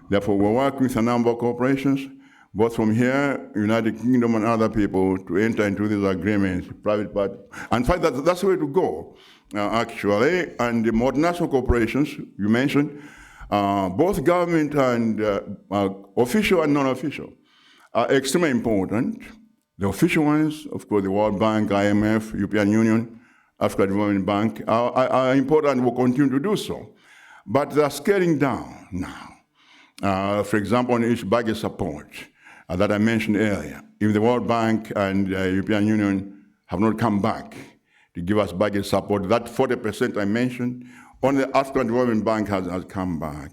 Therefore, we're working with a number of corporations, both from here, United Kingdom, and other people, to enter into these agreements, private part. In fact, that's the way to go, actually. And the multinational corporations, you mentioned, both government and official and non-official, are extremely important. The official ones, of course, the World Bank, IMF, European Union, African Development Bank, are important and will continue to do so. But they're scaling down now. For example, on each budget support that I mentioned earlier, if the World Bank and European Union have not come back to give us budget support, that 40% I mentioned, only the African Development Bank has come back.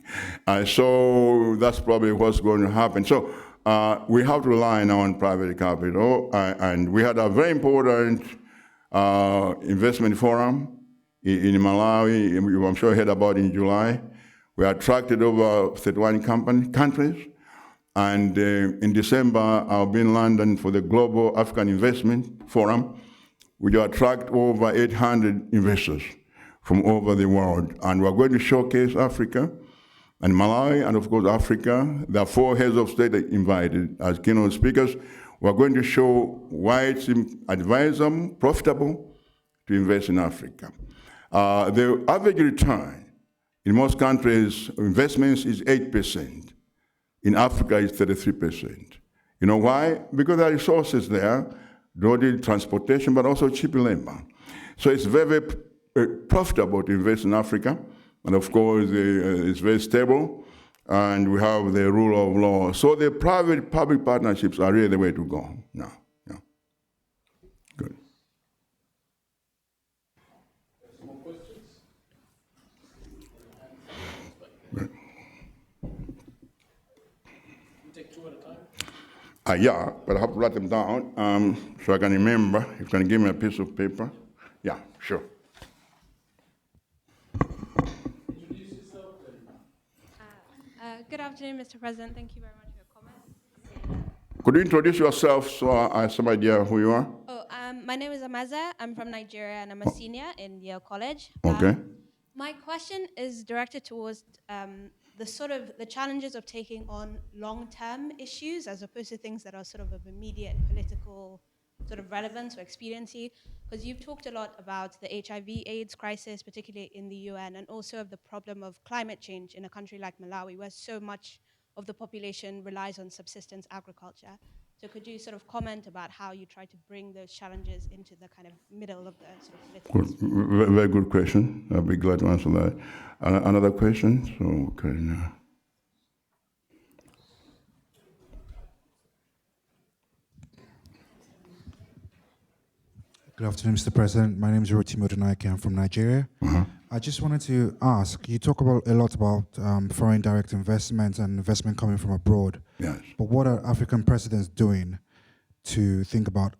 So that's probably what's going to happen. So we have to rely now on private capital, and we had a very important investment forum in Malawi, I'm sure you heard about in July. We attracted over 31 countries, and in December, I'll be in London for the Global African Investment Forum, which will attract over 800 investors from over the world. And we're going to showcase Africa and Malawi, and of course Africa. There are 4 heads of state invited as keynote speakers. We're going to show why it's advisable, profitable to invest in Africa. The average return in most countries, investments is 8%. In Africa, it's 33%. You know why? Because there are resources there, not only transportation, but also cheap labor. So it's very, very profitable to invest in Africa. And of course, it's very stable, and we have the rule of law. So the private-public partnerships are really the way to go now. Yeah. Good. Some more questions? Good. You take 2 at a time? Yeah, but I have to write them down so I can remember. If you can give me a piece of paper. Yeah, sure. Good afternoon, Mr. President. Thank you very much for your comments. Could you introduce yourself so I have some idea who you are? My name is Amaza. I'm from Nigeria, and I'm a senior in Yale College. Okay. My question is directed towards the challenges of taking on long-term issues as opposed to things that are sort of immediate political sort of relevance or expediency, because you've talked a lot about the HIV/AIDS crisis, particularly in the UN, and also of the problem of climate change in a country like Malawi, where so much of the population relies on subsistence agriculture. So could you sort of comment about how you try to bring those challenges into the kind of middle of the sort of political Good. Very good question. I'll be glad to answer that. Another question? So, okay, now. Good afternoon, Mr. President. My name is Roti Modonaike. I'm from Nigeria. I just wanted to ask, you talk a lot about foreign direct investment and investment coming from abroad. Yes. But what are African presidents doing to think about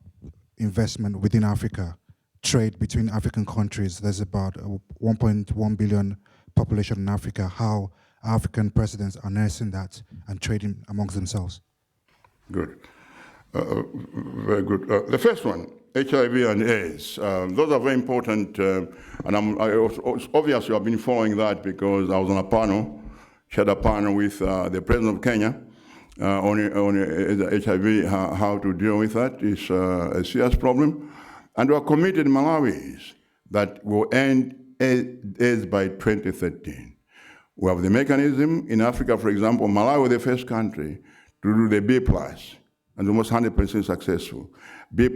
investment within Africa, trade between African countries? There's about 1.1 billion population in Africa. How African presidents are nursing that and trading amongst themselves? Good. Very good. The first one, HIV and AIDS. Those are very important, and obviously I've been following that because I was on a panel, shared a panel with the President of Kenya on HIV, how to deal with that. It's a serious problem. And we are committed Malawis that will end AIDS by 2013. We have the mechanism in Africa, for example. Malawi was the first country to do the B+, and almost 100% successful. B+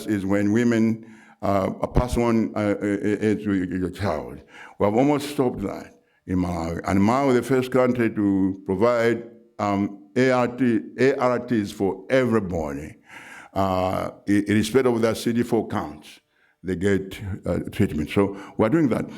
is when women pass on AIDS to a child. We have almost stopped that in Malawi. And Malawi is the first country to provide ARTs for everybody, irrespective of their CD4 counts. They get treatment. So we're doing that.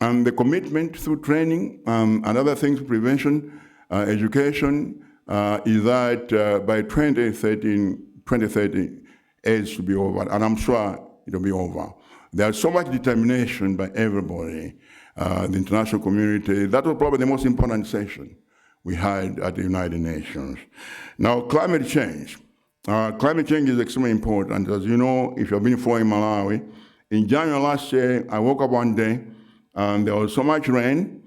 And the commitment through training and other things, prevention, education, is that by 2030, AIDS should be over. And I'm sure it'll be over. There's so much determination by everybody, the international community. That was probably the most important session we had at the United Nations. Now, climate change. Climate change is extremely important. As you know, if you've been following Malawi, in January last year, I woke up one day and there was so much rain,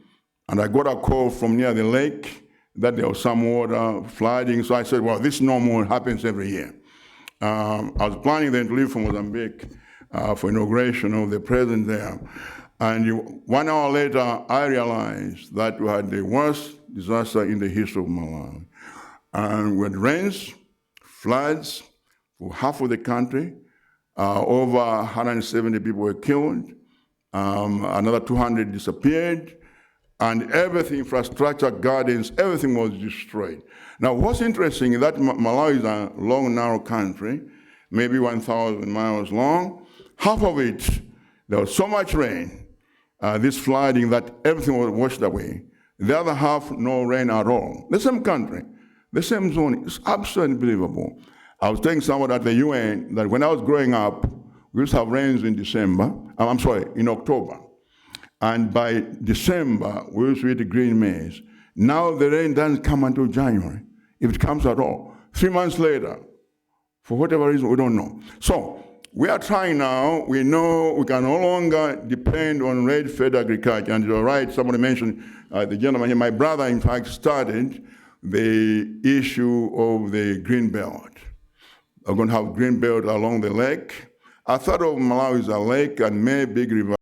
and I got a call from near the lake that there was some water flooding. So I said, well, this normal happens every year. I was planning then to leave for Mozambique for inauguration of the president there. And 1 hour later, I realized that we had the worst disaster in the history of Malawi. And we had rains, floods for half of the country. Over 170 people were killed. Another 200 disappeared. And everything, infrastructure, gardens, everything was destroyed. Now, what's interesting is that Malawi is a long, narrow country, maybe 1,000 miles long. Half of it, there was so much rain, this flooding, that everything was washed away. The other half, no rain at all. The same country, the same zone. It's absolutely unbelievable. I was telling someone at the UN that when I was growing up, we used to have rains in in October. And by December, we used to eat green maize. Now the rain doesn't come until January, if it comes at all. 3 months later, for whatever reason, we don't know. So we are trying now. We know we can no longer depend on rain-fed agriculture. And you're right, somebody mentioned the gentleman here. My brother, in fact, started the issue of the green belt. We're going to have green belt along the lake. I thought of Malawi as a lake and many big rivers.